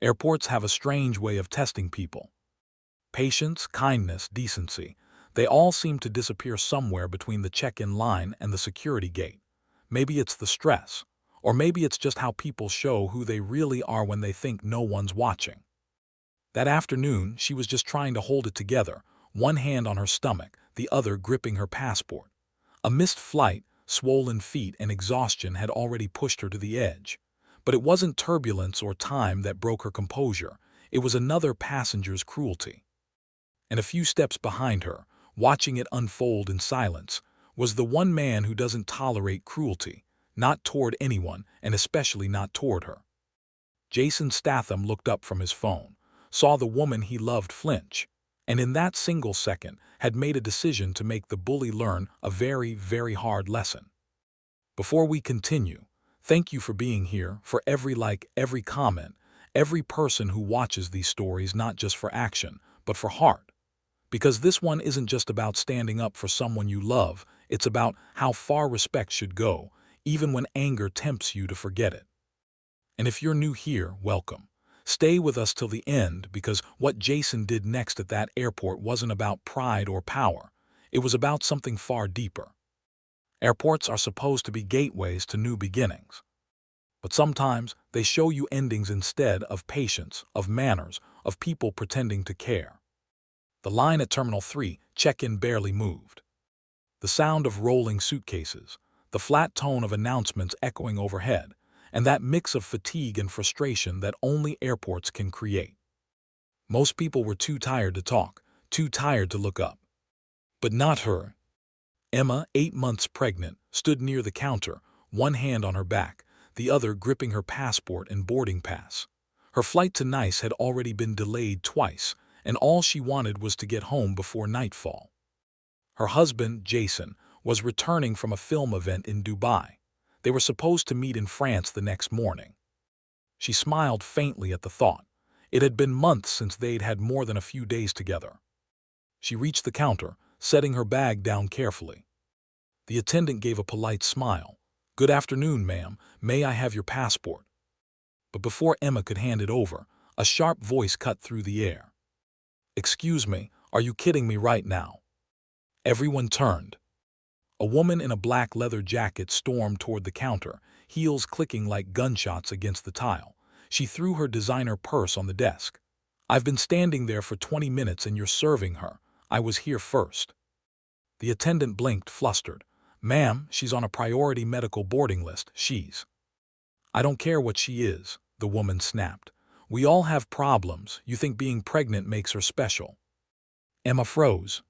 Airports have a strange way of testing people. Patience, kindness, decency, they all seem to disappear somewhere between the check-in line and the security gate. Maybe it's the stress, or maybe it's just how people show who they really are when they think no one's watching. That afternoon, she was just trying to hold it together, one hand on her stomach, the other gripping her passport. A missed flight, swollen feet, and exhaustion had already pushed her to the edge. But it wasn't turbulence or time that broke her composure. It was another passenger's cruelty. And a few steps behind her, watching it unfold in silence, was the one man who doesn't tolerate cruelty, not toward anyone, and especially not toward her. Jasonstatham looked up from his phone, saw the woman he loved flinch, and in that single second had made a decision to make the bully learn a very, very hard lesson. Before we continue, thank you for being here, for every like, every comment, every person who watches these stories not just for action, but for heart. Because this one isn't just about standing up for someone you love, it's about how far respect should go, even when anger tempts you to forget it. And if you're new here, welcome. Stay with us till the end, because what Jason did next at that airport wasn't about pride or power. It was about something far deeper. Airports are supposed to be gateways to new beginnings. But sometimes they show you endings instead of patience, of manners, of people pretending to care. The line at Terminal 3, check-in, barely moved. The sound of rolling suitcases, the flat tone of announcements echoing overhead, and that mix of fatigue and frustration that only airports can create. Most people were too tired to talk, too tired to look up. But not her. Emma, 8 months pregnant, stood near the counter, one hand on her back, the other gripping her passport and boarding pass. Her flight to Nice had already been delayed twice, and all she wanted was to get home before nightfall. Her husband, Jason, was returning from a film event in Dubai. They were supposed to meet in France the next morning. She smiled faintly at the thought. It had been months since they'd had more than a few days together. She reached the counter, setting her bag down carefully. The attendant gave a polite smile. "Good afternoon, ma'am. May I have your passport?" But before Emma could hand it over, a sharp voice cut through the air. "Excuse me, are you kidding me right now?" Everyone turned. A woman in a black leather jacket stormed toward the counter, heels clicking like gunshots against the tile. She threw her designer purse on the desk. "I've been standing there for 20 minutes and you're serving her. I was here first." The attendant blinked, flustered. "Ma'am, she's on a priority medical boarding list. She's—" "I don't care what she is," the woman snapped. "We all have problems. You think being pregnant makes her special?" Emma froze.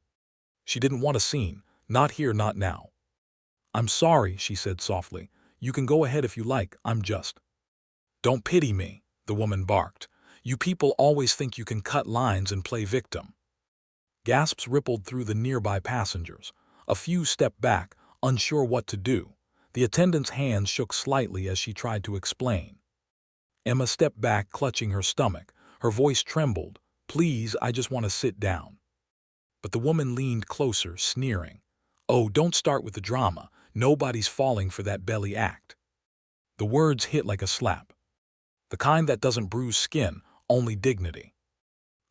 She didn't want a scene. Not here, not now. "I'm sorry," she said softly. "You can go ahead if you like, I'm just—" "Don't pity me," the woman barked. "You people always think you can cut lines and play victim." Gasps rippled through the nearby passengers. A few stepped back, unsure what to do. The attendant's hands shook slightly as she tried to explain. Emma stepped back, clutching her stomach. Her voice trembled. "Please, I just want to sit down." But the woman leaned closer, sneering. "Oh, don't start with the drama. Nobody's falling for that belly act." The words hit like a slap. The kind that doesn't bruise skin, only dignity.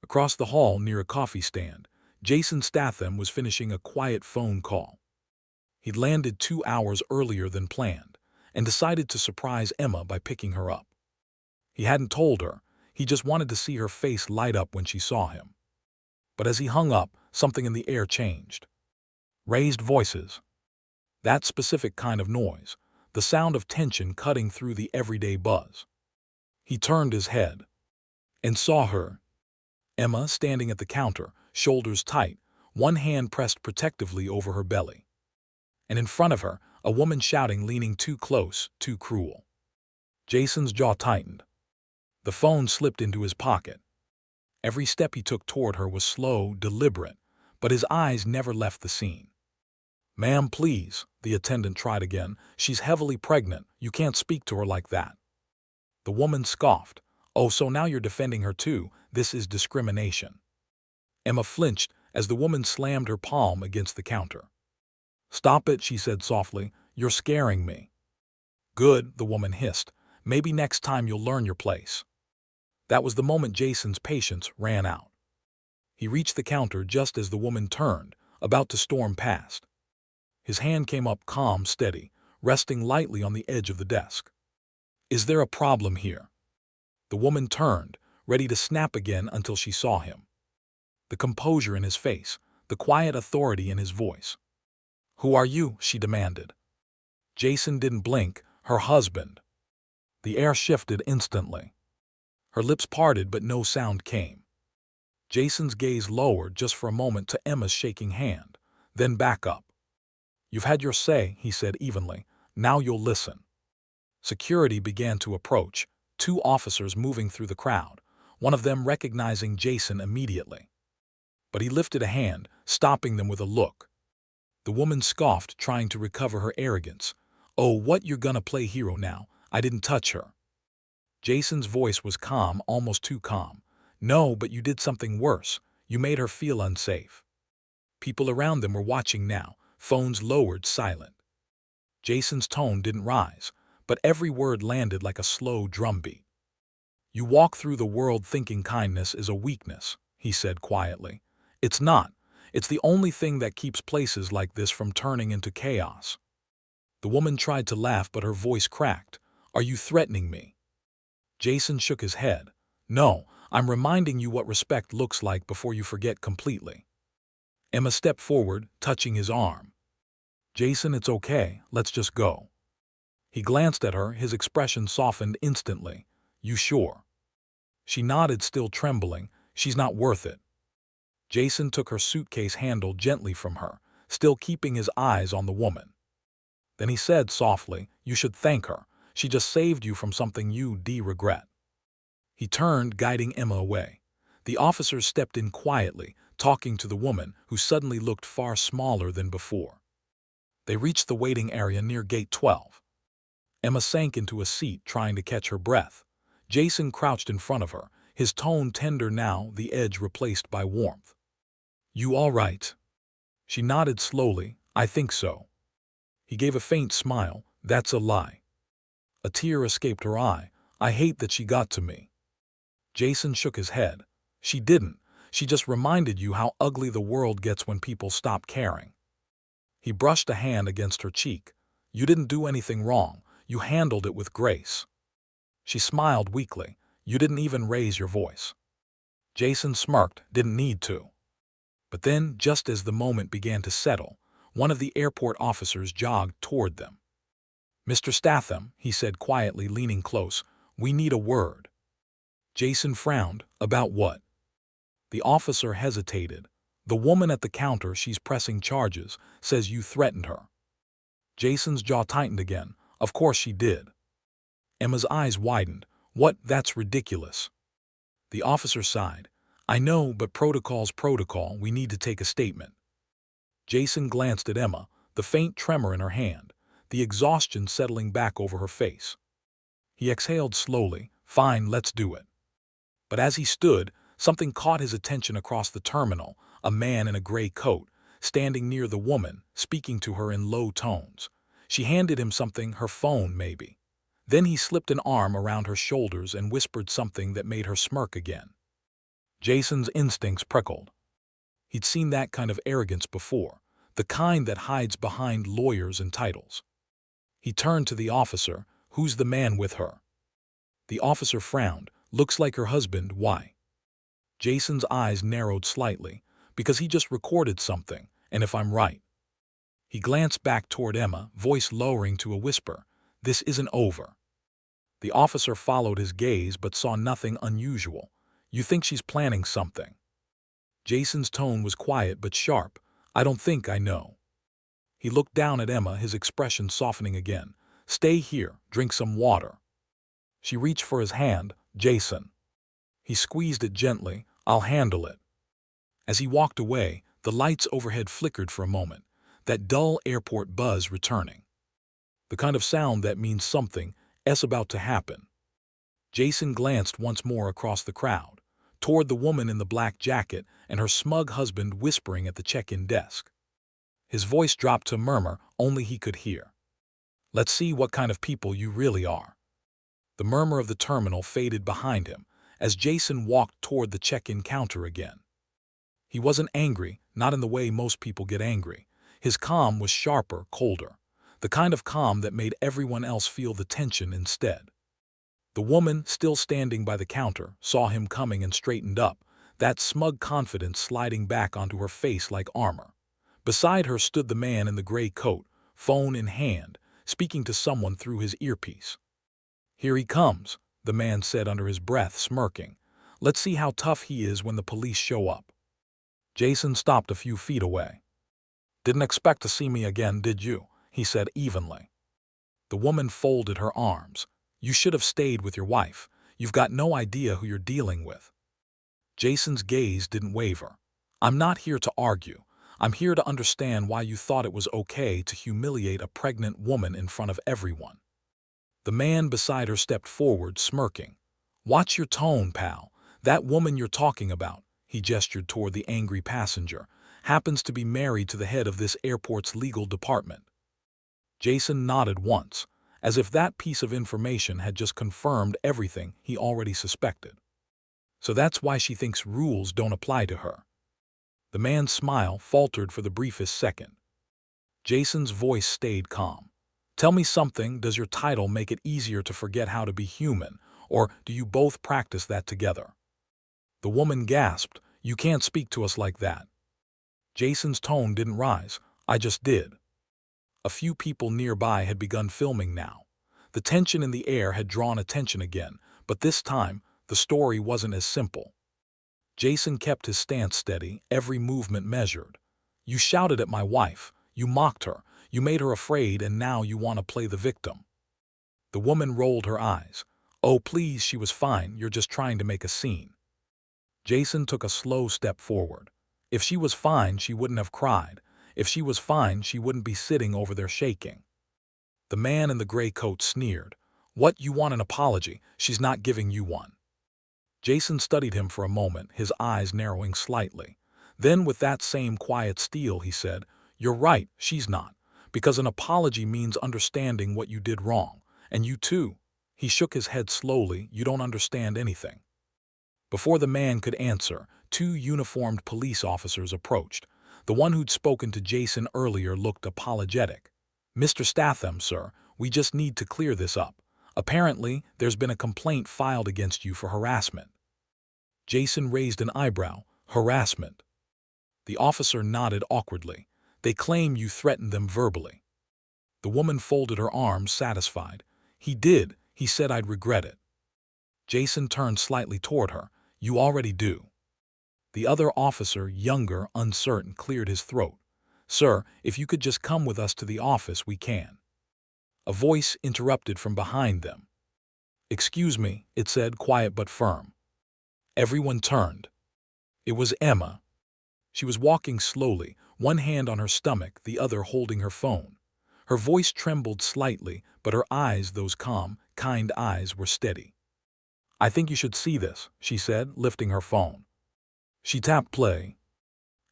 Across the hall, near a coffee stand, Jasonstatham was finishing a quiet phone call. He'd landed 2 hours earlier than planned, and decided to surprise Emma by picking her up. He hadn't told her. He just wanted to see her face light up when she saw him. But as he hung up, something in the air changed. Raised voices. That specific kind of noise, the sound of tension cutting through the everyday buzz. He turned his head and saw her. Emma standing at the counter, shoulders tight, one hand pressed protectively over her belly. And in front of her, a woman shouting, leaning too close, too cruel. Jason's jaw tightened. The phone slipped into his pocket. Every step he took toward her was slow, deliberate, but his eyes never left the scene. "Ma'am, please," the attendant tried again. "She's heavily pregnant. You can't speak to her like that." The woman scoffed. "Oh, so now you're defending her too? This is discrimination." Emma flinched as the woman slammed her palm against the counter. "Stop it," she said softly. "You're scaring me." "Good," the woman hissed. "Maybe next time you'll learn your place." That was the moment Jason's patience ran out. He reached the counter just as the woman turned, about to storm past. His hand came up calm, steady, resting lightly on the edge of the desk. "Is there a problem here?" The woman turned, ready to snap again until she saw him. The composure in his face, the quiet authority in his voice. "Who are you?" she demanded. Jason didn't blink. "Her husband." The air shifted instantly. Her lips parted but no sound came. Jason's gaze lowered just for a moment to Emma's shaking hand, then back up. "You've had your say," he said evenly. "Now you'll listen." Security began to approach, 2 officers moving through the crowd, one of them recognizing Jason immediately. But he lifted a hand, stopping them with a look. The woman scoffed, trying to recover her arrogance. "Oh, what, you're gonna play hero now? I didn't touch her." Jason's voice was calm, almost too calm. "No, but you did something worse. You made her feel unsafe." People around them were watching now, phones lowered, silent. Jason's tone didn't rise, but every word landed like a slow drumbeat. "You walk through the world thinking kindness is a weakness," he said quietly. "It's not. It's the only thing that keeps places like this from turning into chaos." The woman tried to laugh, but her voice cracked. "Are you threatening me?" Jason shook his head. "No, I'm reminding you what respect looks like before you forget completely." Emma stepped forward, touching his arm. "Jason, it's okay. Let's just go." He glanced at her, his expression softened instantly. "You sure?" She nodded, still trembling. "She's not worth it." Jason took her suitcase handle gently from her, still keeping his eyes on the woman. Then he said softly, "You should thank her. She just saved you from something you'd regret." He turned, guiding Emma away. The officers stepped in quietly, talking to the woman, who suddenly looked far smaller than before. They reached the waiting area near Gate 12. Emma sank into a seat, trying to catch her breath. Jason crouched in front of her, his tone tender now, the edge replaced by warmth. "You all right?" She nodded slowly. "I think so." He gave a faint smile. "That's a lie." A tear escaped her eye. "I hate that she got to me." Jason shook his head. "She didn't. She just reminded you how ugly the world gets when people stop caring." He brushed a hand against her cheek. "You didn't do anything wrong. You handled it with grace." She smiled weakly. "You didn't even raise your voice." Jason smirked. "Didn't need to." But then, just as the moment began to settle, one of the airport officers jogged toward them. "Mr. Statham," he said quietly, leaning close, "we need a word." Jason frowned. "About what?" The officer hesitated. "The woman at the counter, she's pressing charges, says you threatened her." Jason's jaw tightened again. "Of course she did." Emma's eyes widened. "What? That's ridiculous." The officer sighed. "I know, but protocol's protocol. We need to take a statement." Jason glanced at Emma, the faint tremor in her hand, the exhaustion settling back over her face. He exhaled slowly. "Fine, let's do it." But as he stood, something caught his attention across the terminal, a man in a gray coat, standing near the woman, speaking to her in low tones. She handed him something, her phone maybe. Then he slipped an arm around her shoulders and whispered something that made her smirk again. Jason's instincts prickled. He'd seen that kind of arrogance before, the kind that hides behind lawyers and titles. He turned to the officer. "Who's the man with her?" The officer frowned. "Looks like her husband. Why?" Jason's eyes narrowed slightly. "Because he just recorded something, and if I'm right." He glanced back toward Emma, voice lowering to a whisper. "This isn't over." The officer followed his gaze but saw nothing unusual. "You think she's planning something?" Jason's tone was quiet but sharp. "I don't think I know." He looked down at Emma, his expression softening again. "Stay here, drink some water." She reached for his hand. "Jason." He squeezed it gently. "I'll handle it." As he walked away, the lights overhead flickered for a moment, that dull airport buzz returning. The kind of sound that means something is about to happen. Jason glanced once more across the crowd, toward the woman in the black jacket and her smug husband whispering at the check-in desk. His voice dropped to a murmur only he could hear. "Let's see what kind of people you really are." The murmur of the terminal faded behind him, as Jason walked toward the check-in counter again. He wasn't angry, not in the way most people get angry. His calm was sharper, colder, the kind of calm that made everyone else feel the tension instead. The woman, still standing by the counter, saw him coming and straightened up, that smug confidence sliding back onto her face like armor. Beside her stood the man in the gray coat, phone in hand, speaking to someone through his earpiece. "Here he comes," the man said under his breath, smirking. "Let's see how tough he is when the police show up." Jason stopped a few feet away. "Didn't expect to see me again, did you?" he said evenly. The woman folded her arms. "You should have stayed with your wife. You've got no idea who you're dealing with." Jason's gaze didn't waver. "I'm not here to argue. I'm here to understand why you thought it was okay to humiliate a pregnant woman in front of everyone." The man beside her stepped forward, smirking. "Watch your tone, pal. That woman you're talking about," he gestured toward the angry passenger, "happens to be married to the head of this airport's legal department." Jason nodded once, as if that piece of information had just confirmed everything he already suspected. "So that's why she thinks rules don't apply to her." The man's smile faltered for the briefest second. Jason's voice stayed calm. "Tell me something, does your title make it easier to forget how to be human, or do you both practice that together?" The woman gasped, "You can't speak to us like that." Jason's tone didn't rise. "I just did." A few people nearby had begun filming now. The tension in the air had drawn attention again, but this time, the story wasn't as simple. Jason kept his stance steady, every movement measured. "You shouted at my wife, you mocked her, you made her afraid, and now you want to play the victim." The woman rolled her eyes. "Oh, please, she was fine, you're just trying to make a scene." Jason took a slow step forward. If she was fine, she wouldn't have cried. If she was fine, she wouldn't be sitting over there shaking. The man in the gray coat sneered. "What, you want an apology? She's not giving you one." Jason studied him for a moment, his eyes narrowing slightly. Then, with that same quiet steel, he said, "You're right, she's not. Because an apology means understanding what you did wrong. And you too." He shook his head slowly. "You don't understand anything." Before the man could answer, two uniformed police officers approached. The one who'd spoken to Jason earlier looked apologetic. "Mr. Statham, sir, we just need to clear this up. Apparently, there's been a complaint filed against you for harassment." Jason raised an eyebrow. "Harassment?" The officer nodded awkwardly. "They claim you threatened them verbally." The woman folded her arms, satisfied. "He did. He said I'd regret it." Jason turned slightly toward her. "You already do." The other officer, younger, uncertain, cleared his throat. "Sir, if you could just come with us to the office, we can." A voice interrupted from behind them. "Excuse me," it said, quiet but firm. Everyone turned. It was Emma. She was walking slowly, one hand on her stomach, the other holding her phone. Her voice trembled slightly, but her eyes, those calm, kind eyes, were steady. "I think you should see this," she said, lifting her phone. She tapped play,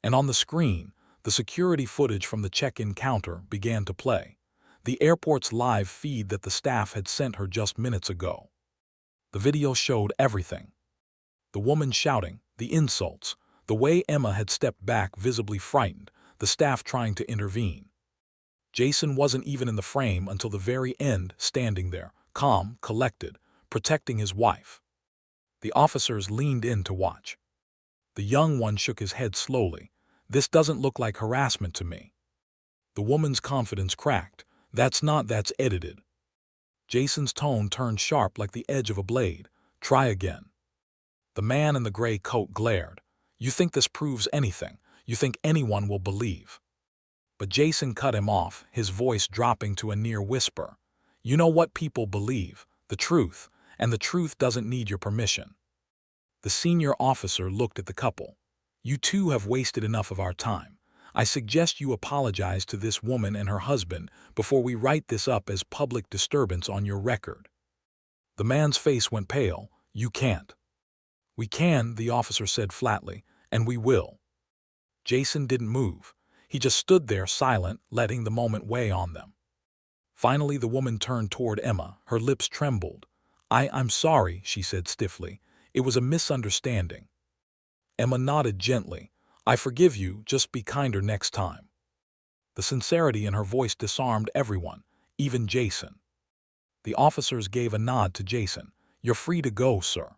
and on the screen, the security footage from the check-in counter began to play. The airport's live feed that the staff had sent her just minutes ago. The video showed everything. The woman shouting, the insults, the way Emma had stepped back visibly frightened, the staff trying to intervene. Jason wasn't even in the frame until the very end, standing there, calm, collected, protecting his wife. The officers leaned in to watch. The young one shook his head slowly. "This doesn't look like harassment to me." The woman's confidence cracked. That's edited." Jason's tone turned sharp like the edge of a blade. "Try again." The man in the gray coat glared. "You think this proves anything? You think anyone will believe?" But Jason cut him off, his voice dropping to a near whisper. "You know what people believe, the truth, and the truth doesn't need your permission." The senior officer looked at the couple. "You two have wasted enough of our time. I suggest you apologize to this woman and her husband before we write this up as public disturbance on your record." The man's face went pale. "You can't." "We can," the officer said flatly, "and we will." Jason didn't move. He just stood there silent, letting the moment weigh on them. Finally, the woman turned toward Emma. Her lips trembled. I'm sorry," she said stiffly. It was a misunderstanding. Emma nodded gently. I forgive you, just be kinder next time. The sincerity in her voice disarmed everyone, even Jason. The officers gave a nod to Jason. You're free to go, sir.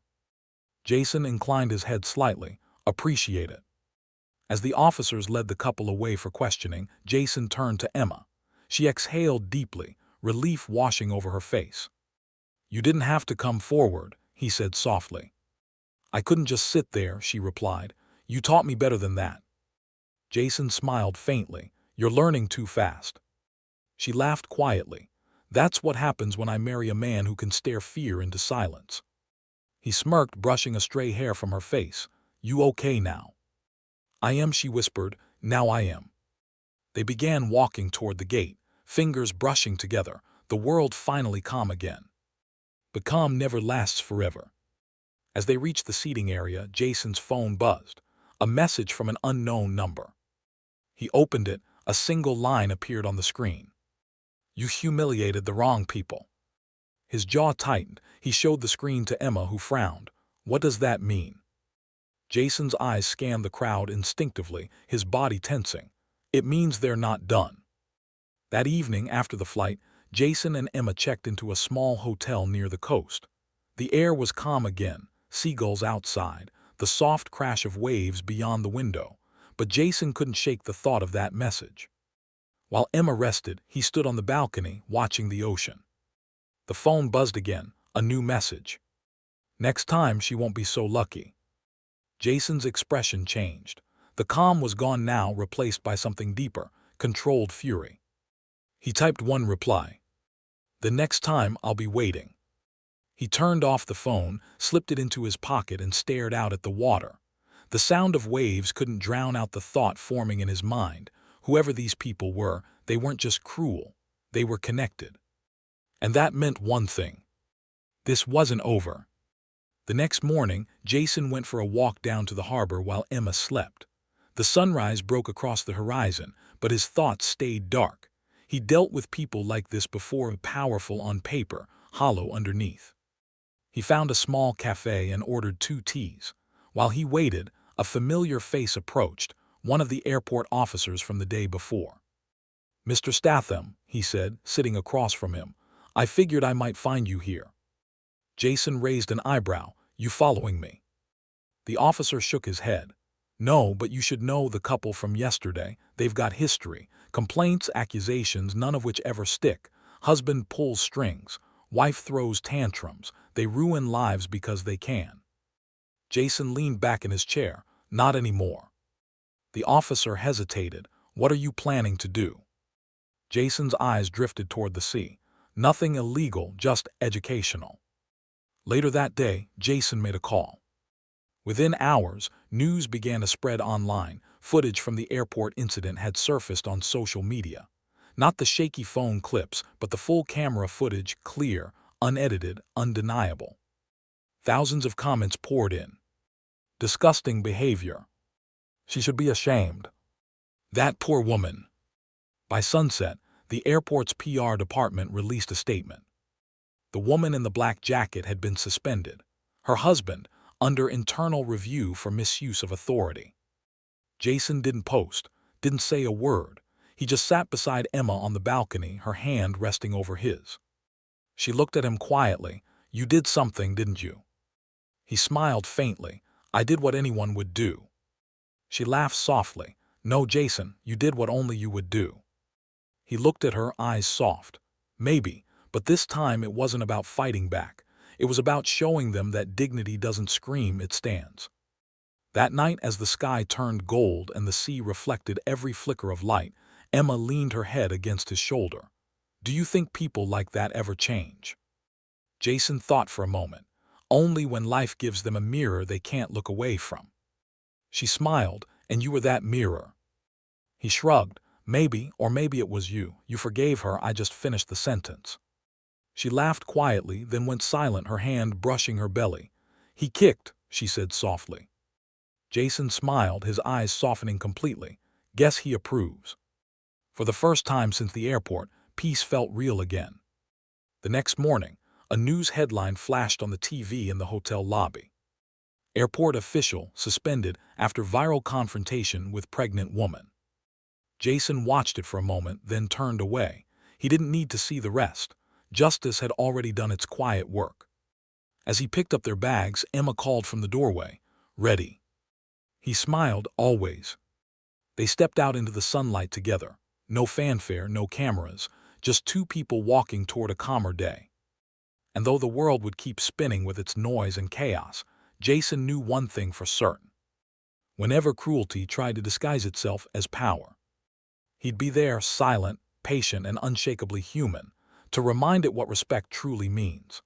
Jason inclined his head slightly. Appreciate it. As the officers led the couple away for questioning, Jason turned to Emma. She exhaled deeply, relief washing over her face. You didn't have to come forward, he said softly. I couldn't just sit there, she replied. You taught me better than that. Jason smiled faintly. You're learning too fast. She laughed quietly. That's what happens when I marry a man who can stare fear into silence. He smirked, brushing a stray hair from her face. You okay now? I am, she whispered. Now I am. They began walking toward the gate, fingers brushing together, the world finally calm again. But calm never lasts forever. As they reached the seating area, Jason's phone buzzed. A message from an unknown number. He opened it. A single line appeared on the screen. You humiliated the wrong people. His jaw tightened. He showed the screen to Emma, who frowned. What does that mean? Jason's eyes scanned the crowd instinctively, his body tensing. It means they're not done. That evening, after the flight, Jason and Emma checked into a small hotel near the coast. The air was calm again, seagulls outside, the soft crash of waves beyond the window. But Jason couldn't shake the thought of that message. While Emma rested, he stood on the balcony, watching the ocean. The phone buzzed again, a new message. Next time she won't be so lucky. Jason's expression changed. The calm was gone now, replaced by something deeper, controlled fury. He typed one reply. The next time I'll be waiting. He turned off the phone, slipped it into his pocket and stared out at the water. The sound of waves couldn't drown out the thought forming in his mind. Whoever these people were, they weren't just cruel. They were connected. And that meant one thing. This wasn't over. The next morning, Jason went for a walk down to the harbor while Emma slept. The sunrise broke across the horizon, but his thoughts stayed dark. He dealt with people like this before, powerful on paper, hollow underneath. He found a small cafe and ordered 2 teas. While he waited, a familiar face approached, one of the airport officers from the day before. Mr. Statham, he said, sitting across from him. I figured I might find you here. Jason raised an eyebrow. You following me? The officer shook his head. No, but you should know the couple from yesterday. They've got history, complaints, accusations, none of which ever stick. Husband pulls strings, wife throws tantrums. They ruin lives because they can. Jason leaned back in his chair. Not anymore. The officer hesitated. What are you planning to do? Jason's eyes drifted toward the sea. Nothing illegal, just educational. Later that day, Jason made a call. Within hours, news began to spread online. Footage from the airport incident had surfaced on social media. Not the shaky phone clips, but the full camera footage, clear, unedited, undeniable. Thousands of comments poured in. Disgusting behavior. She should be ashamed. That poor woman. By sunset, the airport's PR department released a statement. The woman in the black jacket had been suspended. Her husband, under internal review for misuse of authority. Jason didn't post, didn't say a word. He just sat beside Emma on the balcony, her hand resting over his. She looked at him quietly. You did something, didn't you? He smiled faintly. I did what anyone would do. She laughed softly. No, Jason, you did what only you would do. He looked at her, eyes soft. Maybe, but this time it wasn't about fighting back. It was about showing them that dignity doesn't scream, it stands. That night, as the sky turned gold and the sea reflected every flicker of light, Emma leaned her head against his shoulder. Do you think people like that ever change? Jason thought for a moment. Only when life gives them a mirror they can't look away from. She smiled. And you were that mirror. He shrugged. Maybe, or maybe it was you. You forgave her. I just finished the sentence. She laughed quietly, then went silent, her hand brushing her belly. He kicked, she said softly. Jason smiled, his eyes softening completely. Guess he approves. For the first time since the airport, peace felt real again. The next morning, a news headline flashed on the TV in the hotel lobby. Airport official suspended after viral confrontation with pregnant woman. Jason watched it for a moment, then turned away. He didn't need to see the rest. Justice had already done its quiet work. As he picked up their bags, Emma called from the doorway, "Ready." He smiled, "Always." They stepped out into the sunlight together. No fanfare, no cameras, just two people walking toward a calmer day. And though the world would keep spinning with its noise and chaos, Jason knew one thing for certain. Whenever cruelty tried to disguise itself as power, he'd be there, silent, patient, and unshakably human, to remind it what respect truly means.